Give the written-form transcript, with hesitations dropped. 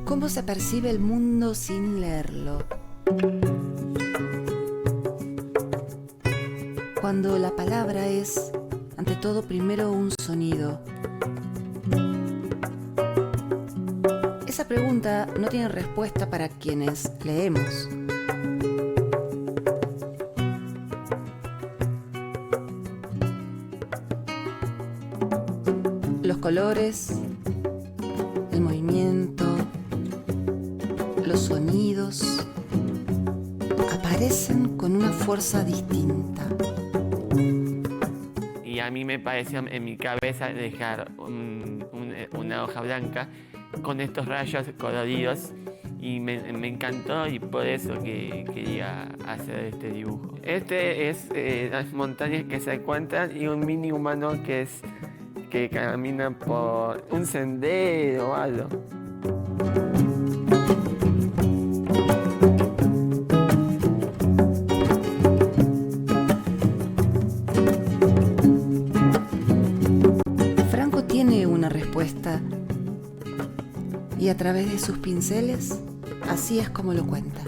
¿Cómo se percibe el mundo sin leerlo? Cuando la palabra es, ante todo, primero un sonido. Esa pregunta no tiene respuesta para quienes leemos. Los colores, el movimiento, los sonidos aparecen con una fuerza distinta. Y a mí me pareció en mi cabeza dejar una hoja blanca con estos rayos coloridos y me encantó, y por eso que quería hacer este dibujo. Este es las montañas que se encuentran y un mini humano que camina por un sendero o algo. Franco tiene una respuesta y a través de sus pinceles, así es como lo cuenta.